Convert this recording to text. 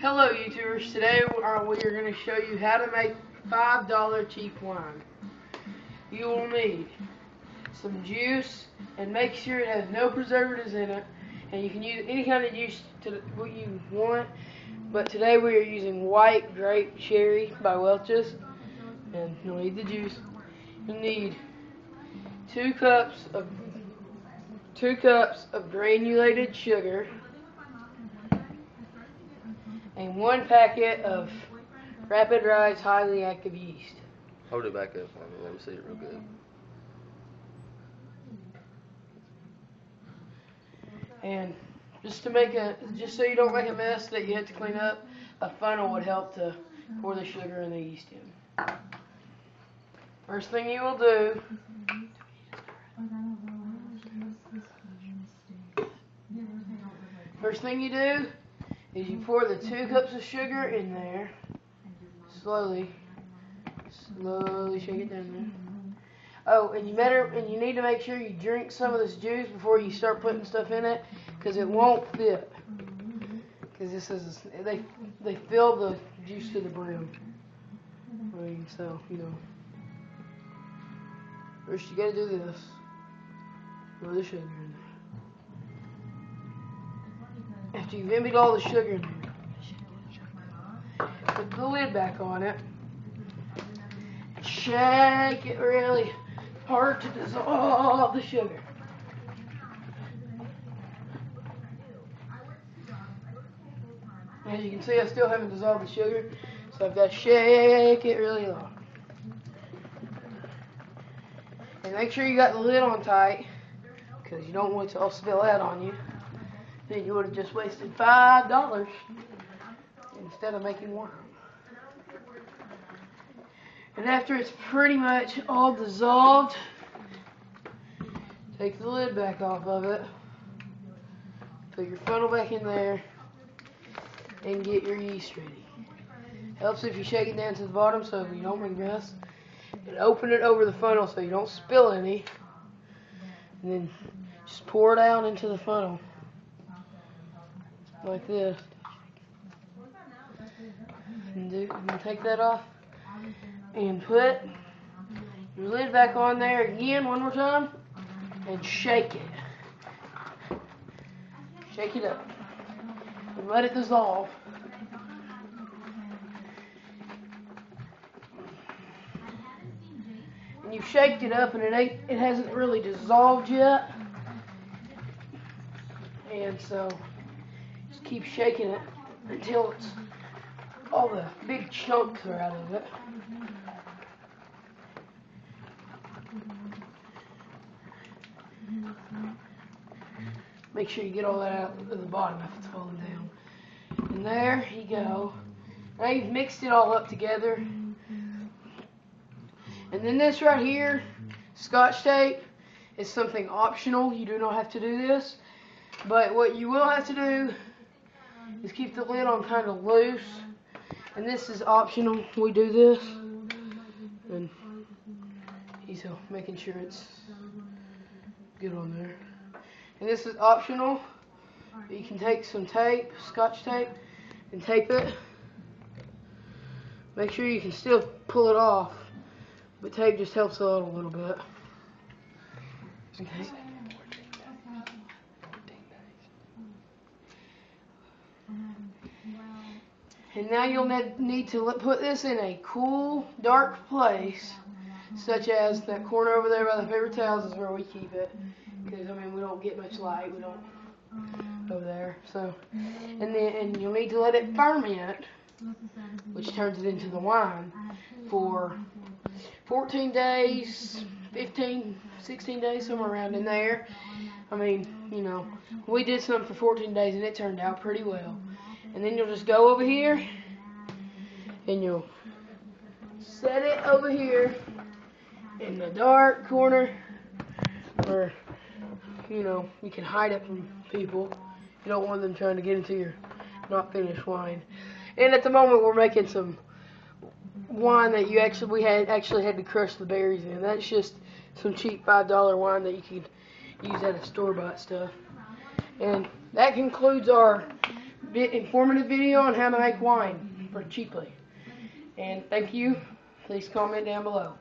Hello YouTubers, today we are going to show you how to make $5 cheap wine. You will need some juice, and make sure it has no preservatives in it, and you can use any kind of juice to what you want, but today we are using White Grape Cherry by Welch's, and you'll need the juice. You need 2 cups of granulated sugar, and 1 packet of Rapid Rise highly active yeast. Hold it back up for me. Let me see it real good. And just so you don't make a mess that you have to clean up, a funnel would help to pour the sugar and the yeast in. First thing you will do is you pour the 2 cups of sugar in there. Slowly shake it down there. Oh, and you need to make sure you drink some of this juice before you start putting stuff in it, because it won't fit. Because they fill the juice to the brim. I mean, so first you gotta do this. Pour the sugar in there. After you've emptied all the sugar in there, put the lid back on it. Shake it really hard to dissolve the sugar. As you can see, I still haven't dissolved the sugar, so I've got to shake it really long. And make sure you got the lid on tight, because you don't want it to all spill out on you. Then you would have just wasted $5 instead of making wine. And after it's pretty much all dissolved, take the lid back off of it, put your funnel back in there, and get your yeast ready. Helps if you shake it down to the bottom so you don't make a mess, and open it over the funnel so you don't spill any, and then just pour it out into the funnel like this. And take that off and put your lid back on there again one more time and shake it. Shake it up and let it dissolve. And you've shaked it up and it hasn't really dissolved yet, and so just keep shaking it until all the big chunks are out of it. Make sure you get all that out at the bottom if it's falling down. And there you go. Now you've mixed it all up together. And then this right here, Scotch tape, is something optional. You do not have to do this. But what you will have to do is keep the lid on kind of loose. And this is optional. We do this. And he's making sure it's good on there. And this is optional. You can take some tape, Scotch tape, and tape it. Make sure you can still pull it off, but tape just helps out a little bit. Okay. And now you'll need to put this in a cool, dark place, such as that corner over there by the paper towels is where we keep it. Because we don't get much light. We don't over there. So, and you'll need to let it ferment, which turns it into the wine, for 14 days, 15, 16 days, somewhere around in there. We did some for 14 days and it turned out pretty well. And then you'll just go over here and you'll set it over here in the dark corner where you can hide it from people. You don't want them trying to get into your not finished wine. And at the moment we're making some wine that we actually had to crush the berries in. That's just some cheap $5 wine that you could use at a store-bought stuff. And that concludes our informative video on how to make wine for cheaply. And thank you. Please comment down below.